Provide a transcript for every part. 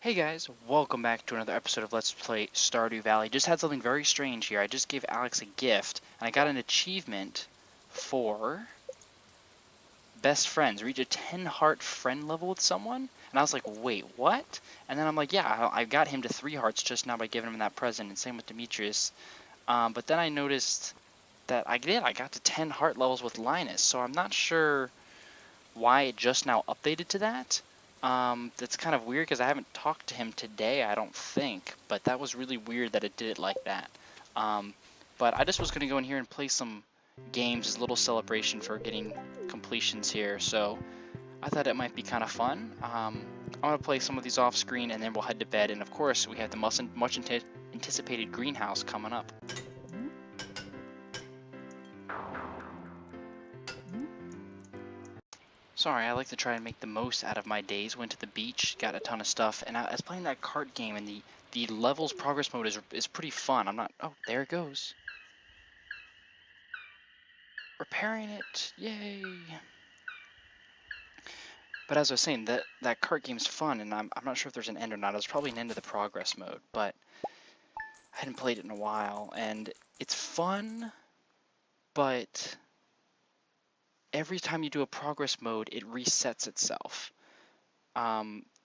Hey guys, welcome back to another episode of Let's Play Stardew Valley. Just had something very strange here. I just gave Alex a gift, and I got an achievement for best friends. Reach a 10 heart friend level with someone. And I was like, wait, what? And then I'm like, yeah, I got him to 3 hearts just now by giving him that present, and same with Demetrius. But then I noticed that I got to 10 heart levels with Linus, so I'm not sure why it just now updated to that. That's kind of weird because I haven't talked to him today, I don't think, but that was really weird that it did it like that. Um, but I just was going to go in here and play some games as a little celebration for getting completions here, so I thought it might be kind of fun. I'm going to play some of these off screen and then we'll head to bed, and of course we have the much anticipated greenhouse coming up. Sorry, I like to try and make the most out of my days. Went to the beach, got a ton of stuff, and I was playing that cart game, and the levels progress mode is pretty fun. I'm not. Oh, there it goes. Repairing it, yay! But as I was saying, that cart game's fun, and I'm not sure if there's an end or not. There's probably an end to the progress mode, but I hadn't played it in a while, and it's fun, but every time you do a progress mode, it resets itself.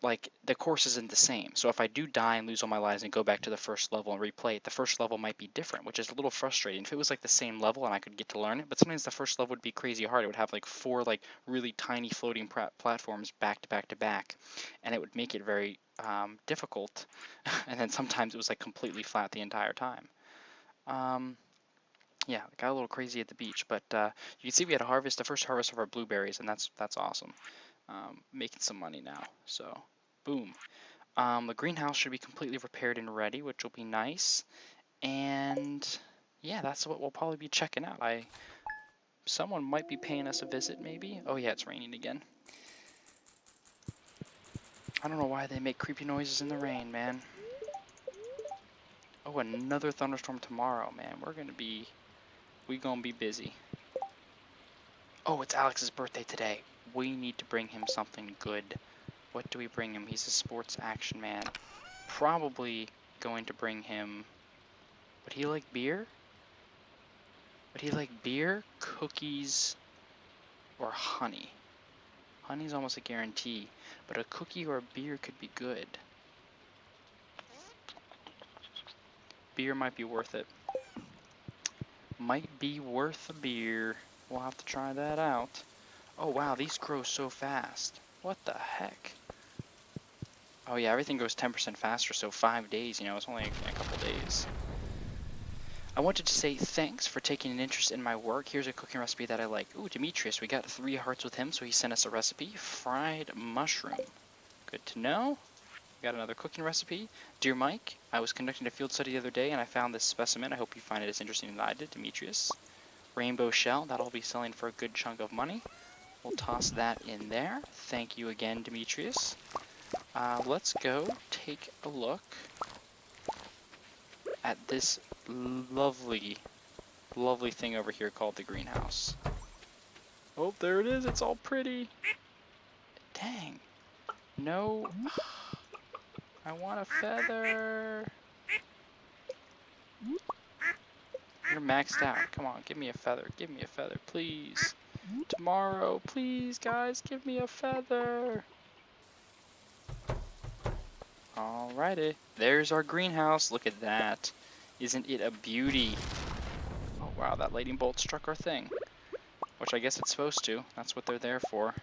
Like the course isn't the same. So if I do die and lose all my lives and go back to the first level and replay it, the first level might be different, which is a little frustrating. If it was like the same level and I could get to learn it, but sometimes the first level would be crazy hard. It would have like 4 like really tiny floating platforms back to back to back, and it would make it very difficult. And then sometimes it was like completely flat the entire time. Yeah, it got a little crazy at the beach, but you can see we had the first harvest of our blueberries, and that's awesome. Making some money now, so boom. The greenhouse should be completely repaired and ready, which will be nice. And yeah, that's what we'll probably be checking out. Someone might be paying us a visit, maybe. Oh yeah, it's raining again. I don't know why they make creepy noises in the rain, man. Oh, another thunderstorm tomorrow, man. We're gonna be busy. Oh, it's Alex's birthday today. We need to bring him something good. What do we bring him? He's a sports action man. Probably going to bring him... Would he like beer? Would he like beer, cookies, or honey? Honey's almost a guarantee, but a cookie or a beer could be good. Beer might be worth it. Might be worth a beer. We'll have to try that out. Oh wow, these grow so fast. What the heck? Oh yeah, everything goes 10% faster, so 5 days, you know, it's only a couple days. I wanted to say thanks for taking an interest in my work. Here's a cooking recipe that I like. Ooh, Demetrius, we got 3 hearts with him, so he sent us a recipe. Fried mushroom. Good to know. We got another cooking recipe. Dear Mike, I was conducting a field study the other day and I found this specimen. I hope you find it as interesting as I did, Demetrius. Rainbow shell, that'll be selling for a good chunk of money. We'll toss that in there. Thank you again, Demetrius. Let's go take a look at this lovely thing over here called the greenhouse. Oh, there it is. It's all pretty. Dang. No. I want a feather. You're maxed out. Come on, give me a feather. Give me a feather, please. Tomorrow, please, guys, give me a feather. Alrighty. There's our greenhouse. Look at that. Isn't it a beauty? Oh, wow, that lightning bolt struck our thing. Which I guess it's supposed to. That's what they're there for.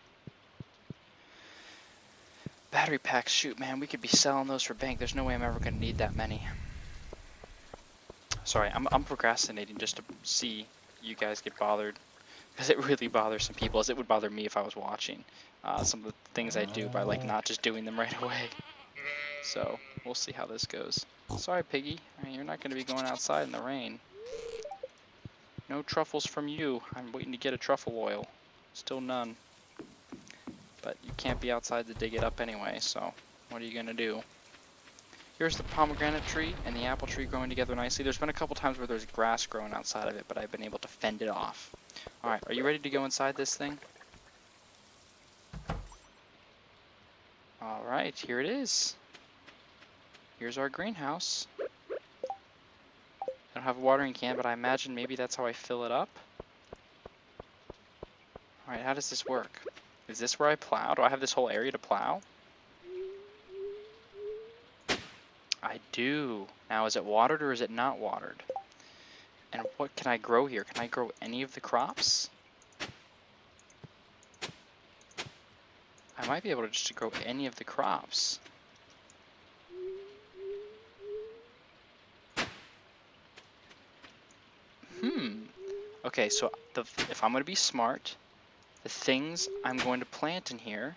Battery packs, shoot, man, we could be selling those for bank. There's no way I'm ever going to need that many. Sorry, I'm procrastinating just to see you guys get bothered. Because it really bothers some people, as it would bother me if I was watching some of the things I do by like not just doing them right away. So, we'll see how this goes. Sorry, Piggy. I mean, you're not going to be going outside in the rain. No truffles from you. I'm waiting to get a truffle oil. Still none. But you can't be outside to dig it up anyway, so what are you going to do? Here's the pomegranate tree and the apple tree growing together nicely. There's been a couple times where there's grass growing outside of it, but I've been able to fend it off. Alright, are you ready to go inside this thing? Alright, here it is. here's our greenhouse. I don't have a watering can, but I imagine maybe that's how I fill it up. Alright, how does this work? Is this where I plow? Do I have this whole area to plow? I do. Now, is it watered or is it not watered? And what can I grow here? Can I grow any of the crops? I might be able to just grow any of the crops. Okay, so if I'm going to be smart, the things I'm going to plant in here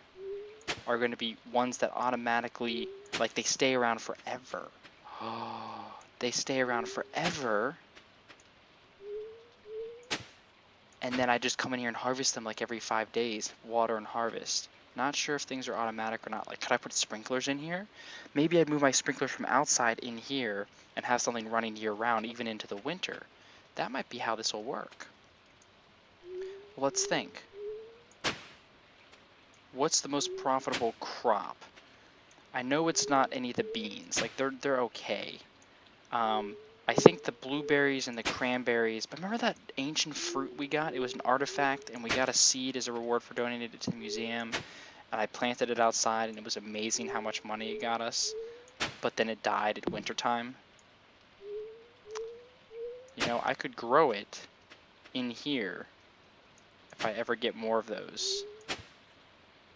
are going to be ones that automatically, like, they stay around forever. Oh, they stay around forever. And then I just come in here and harvest them like every 5 days, water and harvest. Not sure if things are automatic or not. Like, could I put sprinklers in here? Maybe I'd move my sprinklers from outside in here and have something running year round, even into the winter. That might be how this will work. Well, let's think. What's the most profitable crop? I know it's not any of the beans. Like, they're okay. I think the blueberries and the cranberries, but remember that ancient fruit we got? It was an artifact, and we got a seed as a reward for donating it to the museum, and I planted it outside, and it was amazing how much money it got us, but then it died at wintertime. You know, I could grow it in here if I ever get more of those.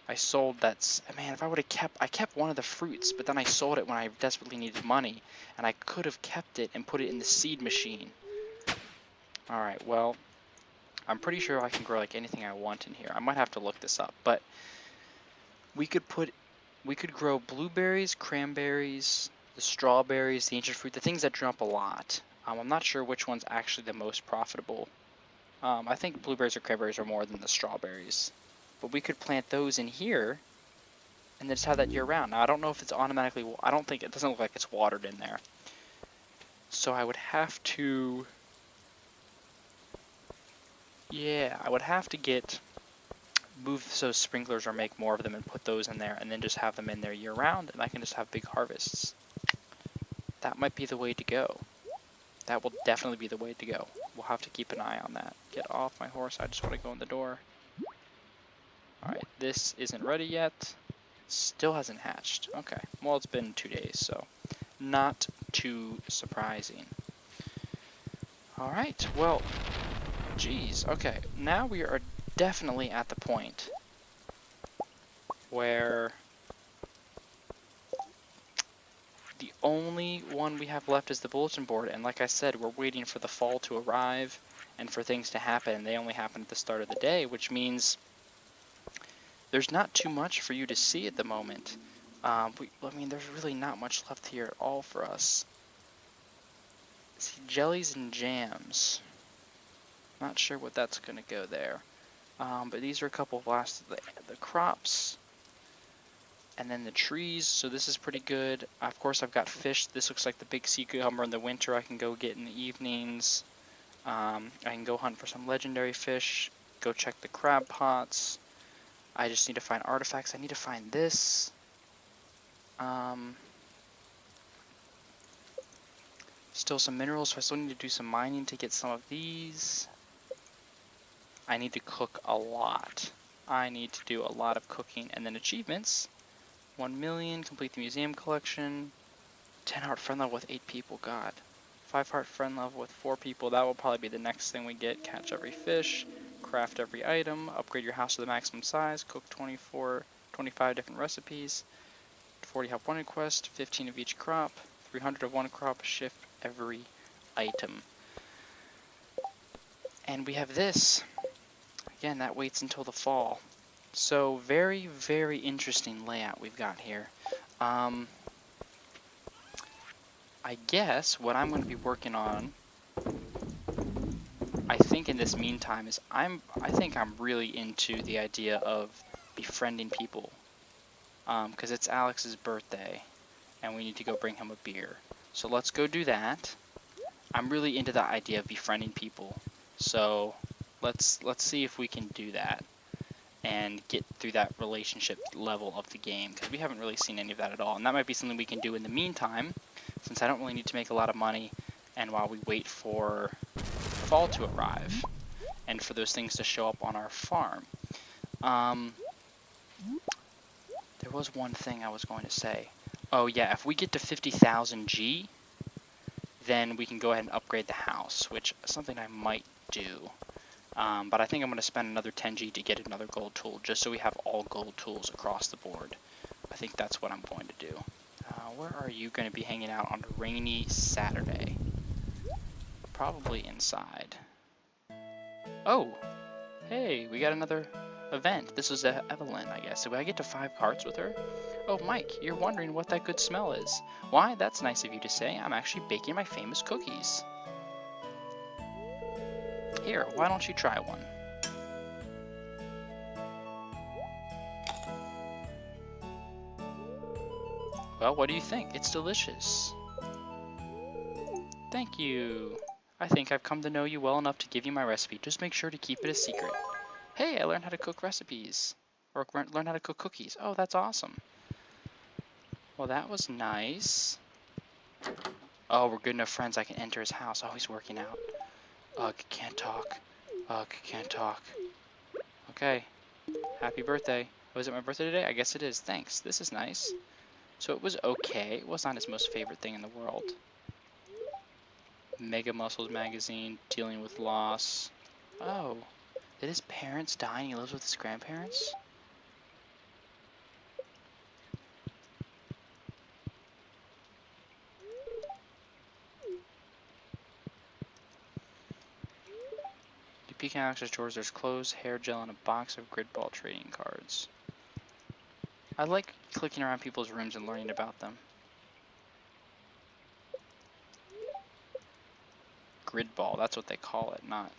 I sold that, man, if I would have I kept one of the fruits, but then I sold it when I desperately needed money, and I could have kept it and put it in the seed machine. Alright, well, I'm pretty sure I can grow like anything I want in here. I might have to look this up, but we could grow blueberries, cranberries, the strawberries, the ancient fruit, the things that drop a lot. I'm not sure which one's actually the most profitable. I think blueberries or cranberries are more than the strawberries. But we could plant those in here and then just have that year round. Now, I don't know if it's automatically, I don't think, it doesn't look like it's watered in there. So I would have to, yeah, I would have to move those sprinklers or make more of them and put those in there and then just have them in there year round and I can just have big harvests. That might be the way to go. That will definitely be the way to go. We'll have to keep an eye on that. Get off my horse, I just want to go in the door. Alright, this isn't ready yet. Still hasn't hatched. Okay, well, it's been 2 days, so not too surprising. Alright, well, geez, okay. Now we are definitely at the point where the only one we have left is the bulletin board, and like I said, we're waiting for the fall to arrive and for things to happen, and they only happen at the start of the day, which means there's not too much for you to see at the moment. I mean, there's really not much left here at all for us. See, jellies and jams. Not sure what that's going to go there. But these are a couple of last of the crops. And then the trees, so this is pretty good. Of course, I've got fish. This looks like the big sea cucumber in the winter I can go get in the evenings. I can go hunt for some legendary fish. Go check the crab pots. I just need to find artifacts. I need to find this. Still some minerals, so I still need to do some mining to get some of these. I need to cook a lot. I need to do a lot of cooking. And then achievements. 1 million, complete the museum collection. 10 heart friend level with 8 people, god. 5 heart friend level with 4 people. That will probably be the next thing we get. Catch every fish. Craft every item, upgrade your house to the maximum size, cook 25 different recipes, 40 help wanted quest, 15 of each crop, 300 of one crop, shift every item. And we have this. Again, that waits until the fall. So very, very interesting layout we've got here. I guess what I'm going to be working on, I think in this meantime, is I think I'm really into the idea of befriending people, because it's Alex's birthday, and we need to go bring him a beer. So let's go do that. I'm really into the idea of befriending people, so let's see if we can do that. and get through that relationship level of the game, because we haven't really seen any of that at all. And that might be something we can do in the meantime, since I don't really need to make a lot of money, and while we wait for fall to arrive and for those things to show up on our farm. There was one thing I was going to say. Oh yeah, if we get to 50,000 G, then we can go ahead and upgrade the house, which is something I might do. But I think I'm going to spend another 10G to get another gold tool, just so we have all gold tools across the board. I think that's what I'm going to do. Where are you going to be hanging out on a rainy Saturday? Probably inside. Oh, hey, we got another event. This is Evelyn, I guess. Did I get to 5 carts with her? Oh, Mike, you're wondering what that good smell is. Why, that's nice of you to say. I'm actually baking my famous cookies. Here, why don't you try one? Well, what do you think? It's delicious. Thank you. I think I've come to know you well enough to give you my recipe. Just make sure to keep it a secret. Hey, I learned how to cook recipes. Or learn how to cook cookies. Oh, that's awesome. Well, that was nice. Oh, we're good enough friends I can enter his house. Oh, he's working out. Ugh, can't talk. Ugh, can't talk. Okay. Happy birthday. Was it my birthday today? I guess it is. Thanks. This is nice. So it was okay. It was not his most favorite thing in the world. Mega Muscles magazine, dealing with loss. Oh. Did his parents die and he lives with his grandparents? You peek in Alex's drawers, there's clothes, hair gel, and a box of grid ball trading cards. I like clicking around people's rooms and learning about them. Grid ball, that's what they call it, not.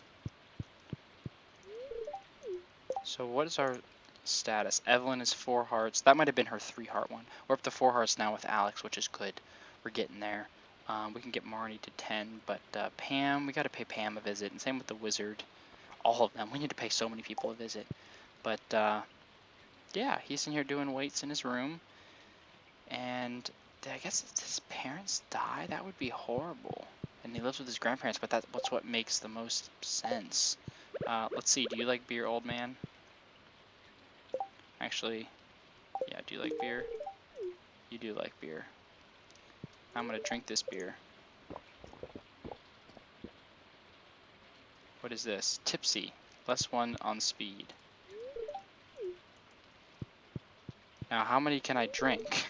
So what is our status? Evelyn is 4 hearts. That might have been her 3 heart one. We're up to 4 hearts now with Alex, which is good. We're getting there. We can get Marnie to 10, but Pam, we got to pay Pam a visit, and same with the wizard. All of them. We need to pay so many people a visit. But yeah, he's in here doing weights in his room. And I guess if his parents die, that would be horrible. And he lives with his grandparents, but that's what makes the most sense. Let's see, do you like beer, old man? Actually, yeah, do you like beer? You do like beer. I'm gonna drink this beer. What is this? Tipsy. +1 on speed. Now, how many can I drink?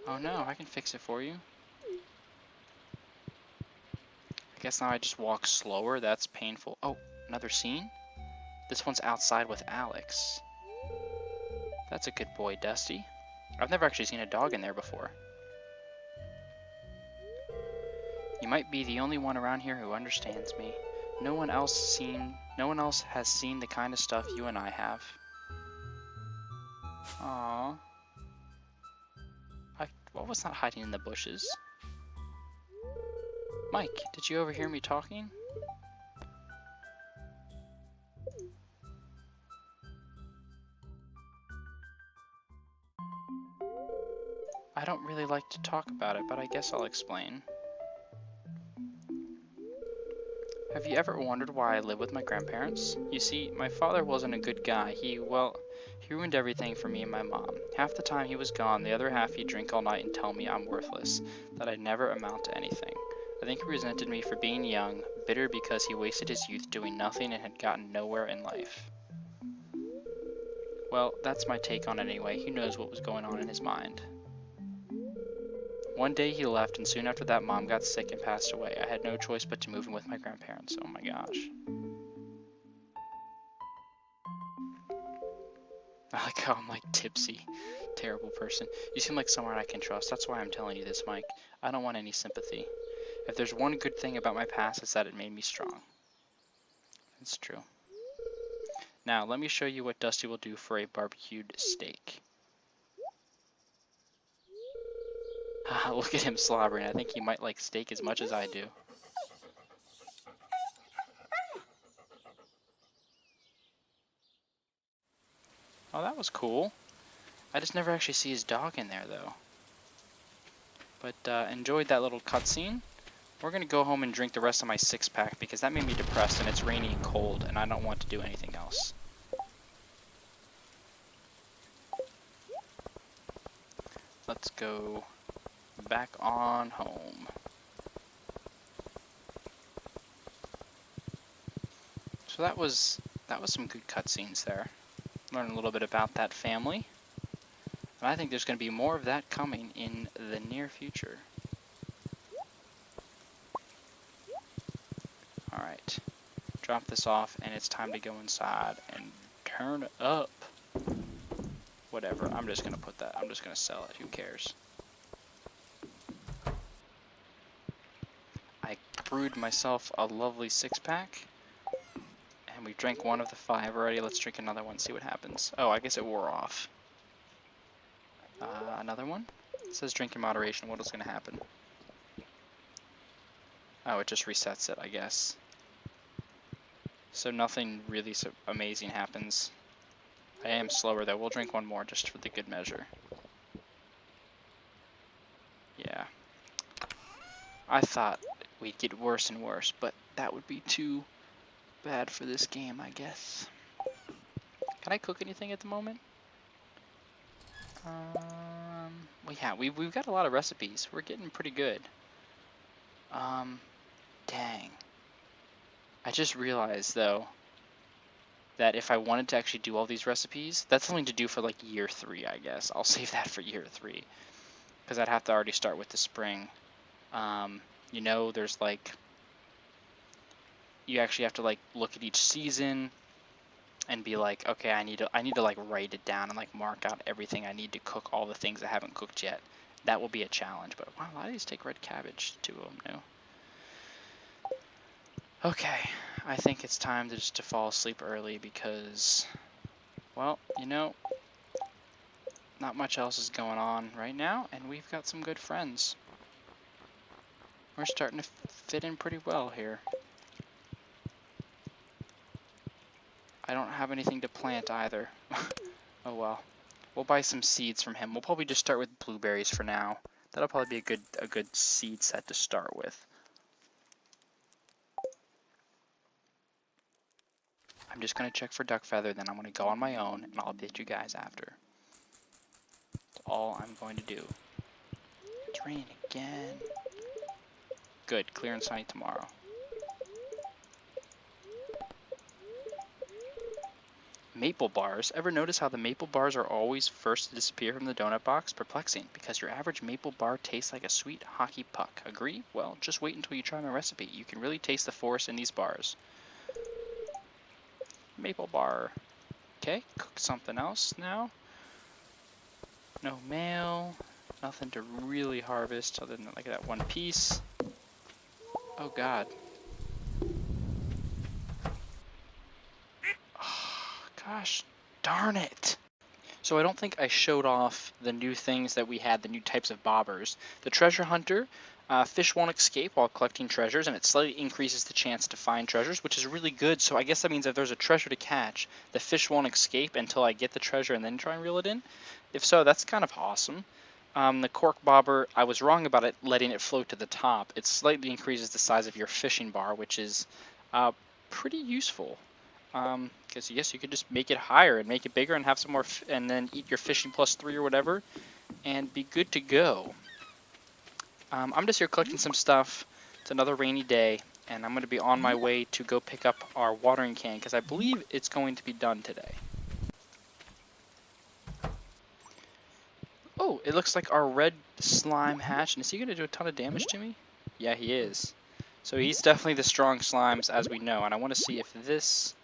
Oh no, I can fix it for you. I guess now I just walk slower. That's painful. Oh, another scene? This one's outside with Alex. That's a good boy, Dusty. I've never actually seen a dog in there before. You might be the only one around here who understands me. No one else has seen the kind of stuff you and I have. Aww. What was that hiding in the bushes? Mike, did you overhear me talking? I don't really like to talk about it, but I guess I'll explain. Have you ever wondered why I live with my grandparents? You see, my father wasn't a good guy. He ruined everything for me and my mom. Half the time he was gone, the other half he'd drink all night and tell me I'm worthless, that I'd never amount to anything. I think he resented me for being young, bitter because he wasted his youth doing nothing and had gotten nowhere in life. Well, that's my take on it anyway. Who knows what was going on in his mind. One day he left, and soon after that Mom got sick and passed away. I had no choice but to move in with my grandparents. Oh my gosh. I like how I'm like tipsy. Terrible person. You seem like someone I can trust. That's why I'm telling you this, Mike. I don't want any sympathy. If there's one good thing about my past, it's that it made me strong. It's true. Now, let me show you what Dusty will do for a barbecued steak. Look at him slobbering. I think he might like steak as much as I do. Oh, that was cool. I just never actually see his dog in there, though. But enjoyed that little cutscene. We're going to go home and drink the rest of my six-pack because that made me depressed and it's rainy and cold and I don't want to do anything else. Let's go back on home. So that was some good cutscenes there. Learn a little bit about that family. And I think there's going to be more of that coming in the near future. Alright. Drop this off and it's time to go inside and turn up. Whatever, I'm just going to put that. I'm just going to sell it. Who cares? I brewed myself a lovely six-pack. And we drank one of the 5 already. Let's drink another one, see what happens. Oh, I guess it wore off. Another one? It says drink in moderation. What is going to happen? Oh, it just resets it, I guess. So nothing really so amazing happens. I am slower, though. We'll drink one more just for the good measure. Yeah. I thought we'd get worse and worse, but that would be too bad for this game, I guess. Can I cook anything at the moment? Well, yeah, we've got a lot of recipes. We're getting pretty good. Dang. I just realized, though, that if I wanted to actually do all these recipes, that's something to do for, like, year 3, I guess. I'll save that for year 3. Because I'd have to already start with the spring. You know, there's, like... You actually have to, like, look at each season and be like, okay, I need to like write it down and like mark out everything I need to cook, all the things I haven't cooked yet. That will be a challenge, but wow, a lot of these take red cabbage, 2 of them now. Okay, I think it's time to fall asleep early because, well, you know, not much else is going on right now, and we've got some good friends. We're starting to fit in pretty well here. I don't have anything to plant either. Oh well. We'll buy some seeds from him. We'll probably just start with blueberries for now. That'll probably be a good seed set to start with. I'm just going to check for duck feather, then I'm going to go on my own, and I'll update you guys after. That's all I'm going to do. It's raining again. Good, clear and sunny tomorrow. Maple bars. Ever notice how the maple bars are always first to disappear from the donut box? Perplexing, because your average maple bar tastes like a sweet hockey puck. Agree? Well, just wait until you try my recipe. You can really taste the force in these bars. Maple bar. Okay, cook something else now. No mail. Nothing to really harvest other than like that one piece. Oh god. Oh, gosh darn it. So I don't think I showed off the new things that we had, the new types of bobbers. The treasure hunter, fish won't escape while collecting treasures, and it slightly increases the chance to find treasures, which is really good. So I guess that means if there's a treasure to catch, the fish won't escape until I get the treasure and then try and reel it in. If so, that's kind of awesome. The cork bobber, I was wrong about it letting it float to the top. It slightly increases the size of your fishing bar, which is pretty useful. Because yes, you could just make it higher and make it bigger and have some more, and then eat your fishing plus 3 or whatever, and be good to go. I'm just here collecting some stuff. It's another rainy day, and I'm going to be on my way to go pick up our watering can because I believe it's going to be done today. Oh, it looks like our red slime hatched, and is he going to do a ton of damage to me? Yeah, he is. So he's definitely the strong slimes, as we know, and I want to see if this...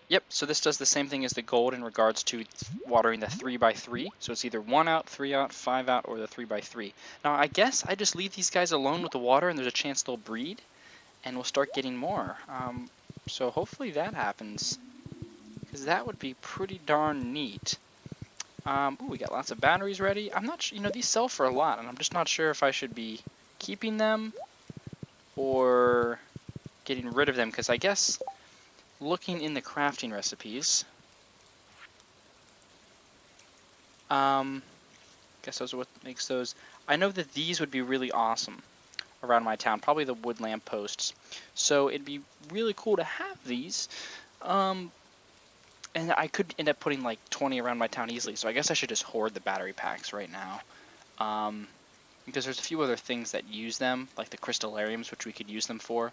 Yep, so this does the same thing as the gold in regards to watering the 3x3. So it's either 1 out, 3 out, 5 out, or the 3x3. Now, I guess I just leave these guys alone with the water, and there's a chance they'll breed, and we'll start getting more. So hopefully that happens, because that would be pretty darn neat. Ooh, we got lots of batteries ready. I'm not sure, you know, these sell for a lot, and I'm just not sure if I should be keeping them or getting rid of them, because I guess looking in the crafting recipes, Guess those are what makes those. I know that these would be really awesome around my town, probably the wood lamp posts. So it'd be really cool to have these. And I could end up putting like 20 around my town easily. So I guess I should just hoard the battery packs right now. Because there's a few other things that use them, like the crystallariums, which we could use them for.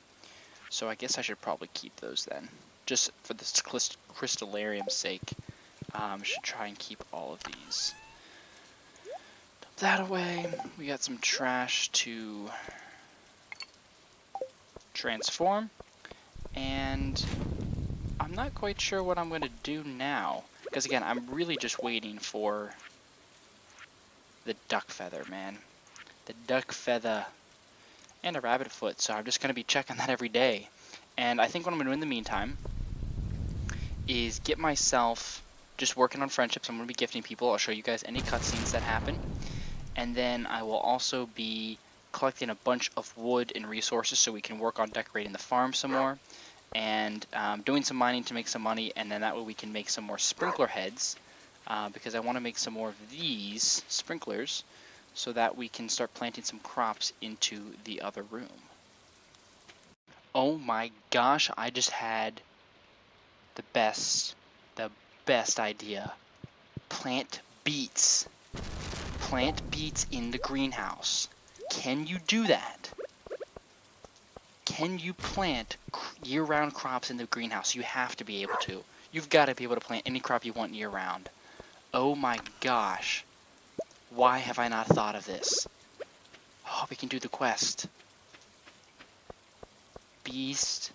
So I guess I should probably keep those then. Just for this crystallarium's sake. Should try and keep all of these. Dump that away. We got some trash to transform. And I'm not quite sure what I'm going to do now. Because again, I'm really just waiting for the duck feather, man. The duck feather. And a rabbit foot, so I'm just going to be checking that every day. And I think what I'm going to do in the meantime is get myself just working on friendships. I'm going to be gifting people. I'll show you guys any cutscenes that happen. And then I will also be collecting a bunch of wood and resources so we can work on decorating the farm some more. And doing some mining to make some money, and then that way we can make some more sprinkler heads. Because I want to make some more of these sprinklers so that we can start planting some crops into the other room. Oh my gosh, I just had the best idea. Plant beets. Plant beets in the greenhouse. Can you do that? Can you plant year-round crops in the greenhouse? You have to be able to. You've got to be able to plant any crop you want year-round. Oh my gosh. Why have I not thought of this? Oh, we can do the quest. Beast.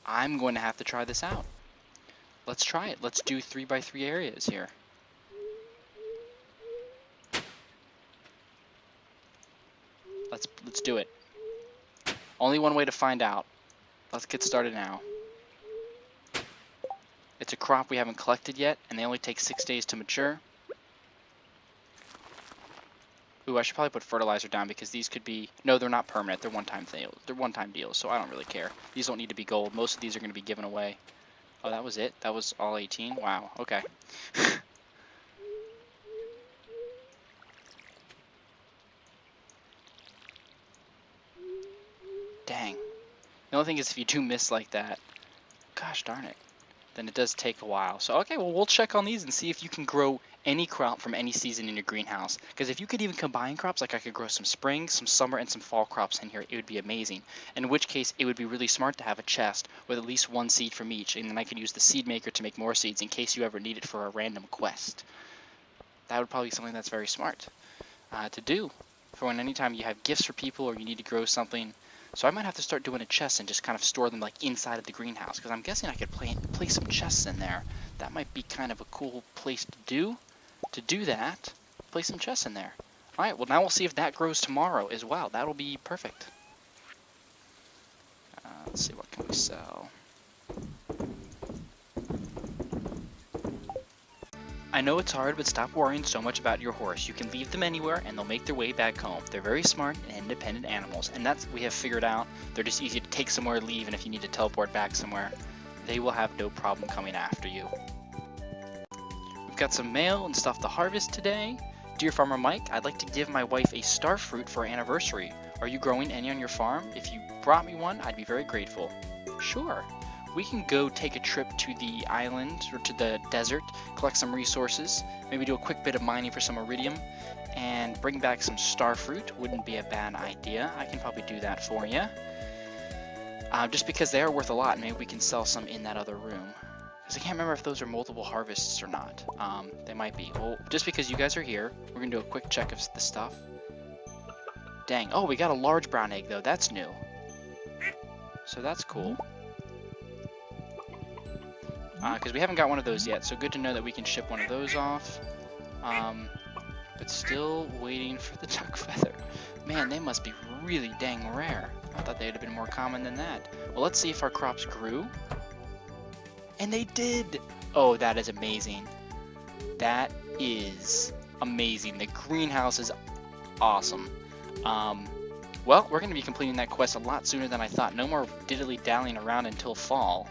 I'm going to have to try this out. Let's try it. Let's do 3x3 areas here. Let's do it. Only one way to find out. Let's get started now. It's a crop we haven't collected yet, and they only take 6 days to mature. Ooh, I should probably put fertilizer down because these could be... No, they're not permanent. They're one-time deals, so I don't really care. These don't need to be gold. Most of these are going to be given away. Oh, that was it? That was all 18? Wow, okay. Dang. The only thing is if you do miss like that, gosh darn it, then it does take a while. So, okay, well, we'll check on these and see if you can grow any crop from any season in your greenhouse. Because if you could even combine crops, like I could grow some spring, some summer, and some fall crops in here, it would be amazing. In which case, it would be really smart to have a chest with at least one seed from each, and then I could use the seed maker to make more seeds in case you ever need it for a random quest. That would probably be something that's very smart to do for when anytime you have gifts for people or you need to grow something. So I might have to start doing a chest and just kind of store them like inside of the greenhouse, because I'm guessing I could place some chests in there. That might be kind of a cool place to do. To do that, place some chests in there. Alright, well now we'll see if that grows tomorrow as well. That'll be perfect. Let's see, what can we sell? I know it's hard, but stop worrying so much about your horse. You can leave them anywhere and they'll make their way back home. They're very smart and independent animals, and that's we have figured out. They're just easy to take somewhere, leave, and if you need to teleport back somewhere, they will have no problem coming after you. We've got some mail and stuff to harvest today. Dear Farmer Mike, I'd like to give my wife a star fruit for our anniversary. Are you growing any on your farm? If you brought me one, I'd be very grateful. Sure. We can go take a trip to the island or to the desert, collect some resources, maybe do a quick bit of mining for some iridium, and bring back some star fruit. Wouldn't be a bad idea. I can probably do that for you. Just because they are worth a lot, maybe we can sell some in that other room. Because I can't remember if those are multiple harvests or not. They might be. Well, just because you guys are here, we're going to do a quick check of the stuff. Dang. Oh, we got a large brown egg, though. That's new. So that's cool. Because we haven't got one of those yet, so good to know that we can ship one of those off. But still waiting for the duck feather. Man, they must be really dang rare. I thought they'd have been more common than that. Well, let's see if our crops grew. And they did! Oh, that is amazing. That is amazing. The greenhouse is awesome. Well, we're going to be completing that quest a lot sooner than I thought. No more diddly-dallying around until fall.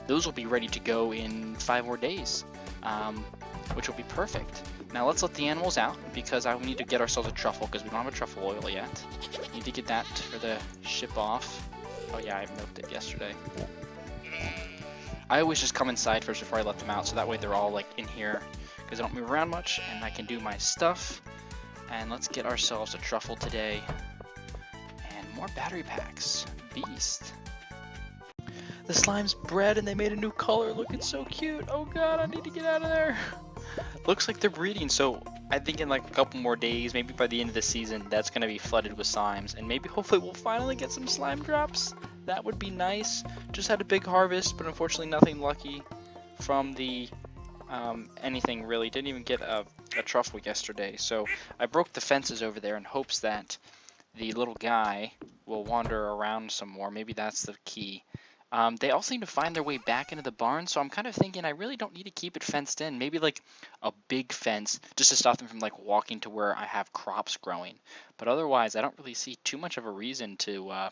Those will be ready to go in 5 more days. which will be perfect. Now let's let the animals out because we need to get ourselves a truffle because we don't have a truffle oil yet. Need to get that for the ship off. Oh yeah, I milked it yesterday. I always just come inside first before I let them out, so that way they're all like in here because I don't move around much and I can do my stuff. And let's get ourselves a truffle today and more battery packs. Beast. The slime's bred and they made a new color. Look, it's so cute. Oh god, I need to get out of there. Looks like they're breeding, so I think in like a couple more days, maybe by the end of the season, that's going to be flooded with slimes. And maybe hopefully we'll finally get some slime drops. That would be nice. Just had a big harvest, but unfortunately nothing lucky from the anything really. Didn't even get a truffle yesterday. So I broke the fences over there in hopes that the little guy will wander around some more. Maybe that's the key. They all seem to find their way back into the barn, so I'm kind of thinking I really don't need to keep it fenced in. Maybe like a big fence just to stop them from like walking to where I have crops growing. But otherwise, I don't really see too much of a reason to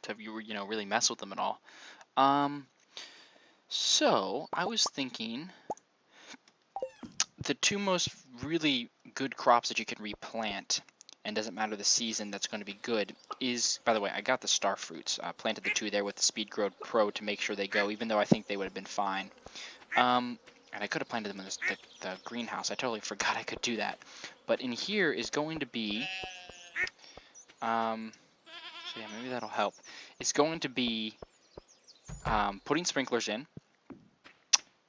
really mess with them at all. So I was thinking the two most really good crops that you can replant, and doesn't matter the season, that's going to be good, is, by the way, I got the star fruits. Planted the two there with the Speed Grow Pro to make sure they go, even though I think they would have been fine. And I could have planted them in the greenhouse. I totally forgot I could do that. But in here is going to be, so yeah, maybe that'll help. It's going to be putting sprinklers in.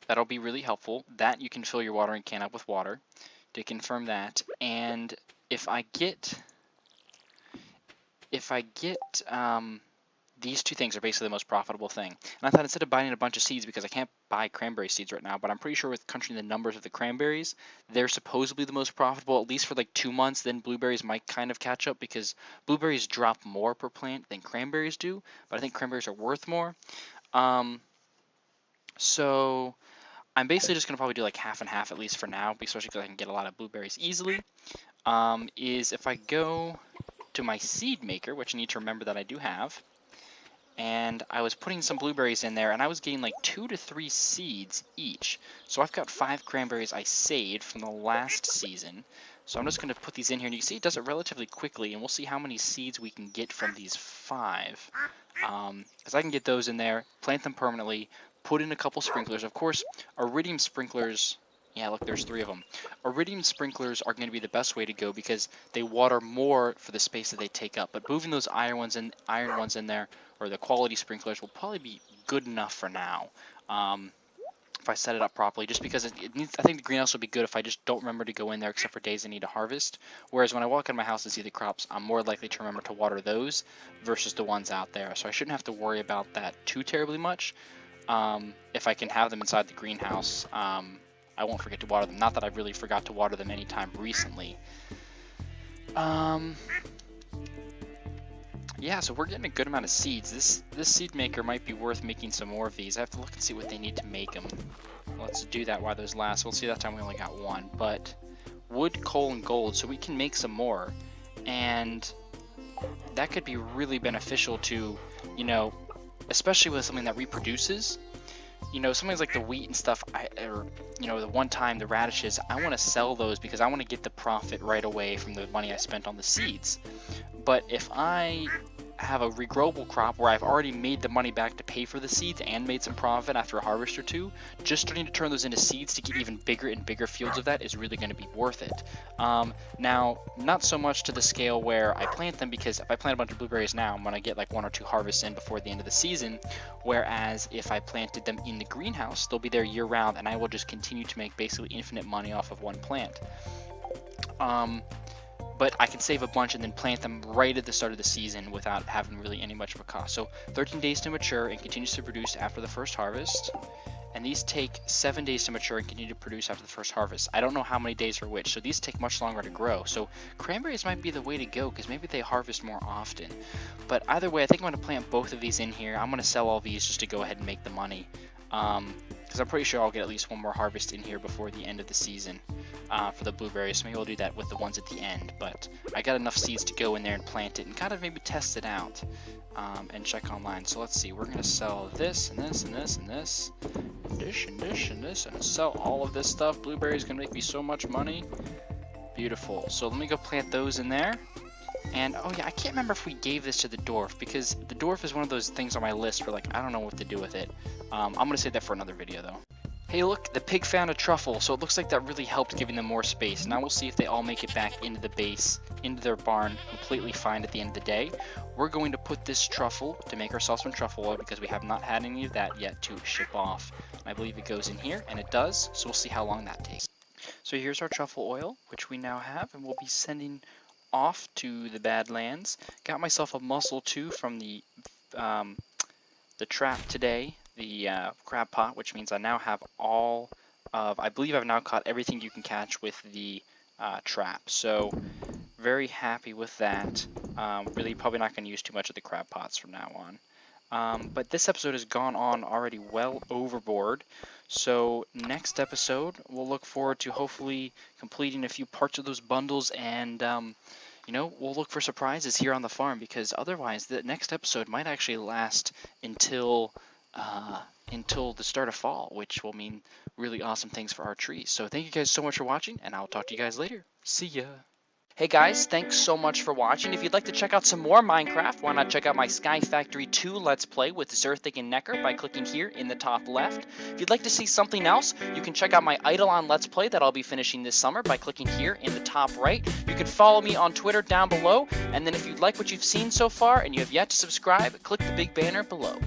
That'll be really helpful. That you can fill your watering can up with water to confirm that. And if I get these two things are basically the most profitable thing. And I thought instead of buying a bunch of seeds, because I can't buy cranberry seeds right now, but I'm pretty sure with crunching the numbers of the cranberries, they're supposedly the most profitable, at least for like 2 months. Then blueberries might kind of catch up because blueberries drop more per plant than cranberries do, but I think cranberries are worth more. So I'm basically just going to probably do like half and half, at least for now, especially because I can get a lot of blueberries easily. Is if I go to my seed maker, which I need to remember that I do have, and I was putting some blueberries in there, and I was getting like 2 to 3 seeds each. So I've got 5 cranberries I saved from the last season. So I'm just going to put these in here, and you can see it does it relatively quickly, and we'll see how many seeds we can get from these 5. Because I can get those in there, plant them permanently, put in a couple sprinklers. Of course, iridium sprinklers, yeah, look, there's 3 of them. Iridium sprinklers are going to be the best way to go because they water more for the space that they take up. But moving those iron ones in there, or the quality sprinklers, will probably be good enough for now. If I set it up properly, just because it needs, I think the greenhouse will be good if I just don't remember to go in there except for days I need to harvest. Whereas when I walk in my house and see the crops, I'm more likely to remember to water those versus the ones out there. So I shouldn't have to worry about that too terribly much. If I can have them inside the greenhouse, I won't forget to water them. Not that I really forgot to water them anytime recently. Yeah, so we're getting a good amount of seeds. This seed maker might be worth making some more of these. I have to look and see what they need to make them. Let's do that while those last. We'll see, that time we only got 1. But wood, coal, and gold, so we can make some more. And that could be really beneficial to, especially with something that reproduces. Some things like the wheat and stuff, the one time the radishes, I want to sell those because I want to get the profit right away from the money I spent on the seeds. But if I have a regrowable crop where I've already made the money back to pay for the seeds and made some profit after a harvest or 2, just starting to turn those into seeds to get even bigger and bigger fields of that is really going to be worth it. Now, not so much to the scale where I plant them, because if I plant a bunch of blueberries now, I'm going to get like 1 or 2 harvests in before the end of the season, whereas if I planted them in the greenhouse, they'll be there year round and I will just continue to make basically infinite money off of one plant. But I can save a bunch and then plant them right at the start of the season without having really any much of a cost. So 13 days to mature and continues to produce after the first harvest. And these take 7 days to mature and continue to produce after the first harvest. I don't know how many days are which, so these take much longer to grow. So cranberries might be the way to go because maybe they harvest more often. But either way, I think I'm going to plant both of these in here. I'm going to sell all these just to go ahead and make the money. because I'm pretty sure I'll get at least one more harvest in here before the end of the season for the blueberries. So maybe we'll do that with the ones at the end. But I got enough seeds to go in there and plant it and kind of maybe test it out and check online. So let's see. We're gonna sell this and this and this and this, and this and this and this, and sell all of this stuff. Blueberries gonna make me so much money. Beautiful. So let me go plant those in there. And oh yeah, I can't remember if we gave this to the dwarf, because the dwarf is one of those things on my list where like I don't know what to do with it. I'm gonna save that for another video though. Hey look, the pig found a truffle, so it looks like that really helped giving them more space. Now we'll see if they all make it back into the base, into their barn completely fine at the end of the day. We're going to put this truffle to make ourselves some truffle oil, because we have not had any of that yet to ship off. I believe it goes in here, and it does, so we'll see how long that takes. So here's our truffle oil, which we now have, and we'll be sending off to the Badlands. Got myself a mussel too from the trap today, the crab pot, which means I now have all of, I believe I've now caught everything you can catch with the trap. So very happy with that. Really probably not going to use too much of the crab pots from now on. But this episode has gone on already well overboard. So next episode, we'll look forward to hopefully completing a few parts of those bundles, and you know, we'll look for surprises here on the farm, because otherwise the next episode might actually last until the start of fall, which will mean really awesome things for our trees. So thank you guys so much for watching, and I'll talk to you guys later. See ya. Hey guys, thanks so much for watching. If you'd like to check out some more Minecraft, why not check out my Sky Factory 2 Let's Play with Zerthig and Necker by clicking here in the top left. If you'd like to see something else, you can check out my Eidolon Let's Play that I'll be finishing this summer by clicking here in the top right. You can follow me on Twitter down below, and then if you'd like what you've seen so far and you have yet to subscribe, click the big banner below.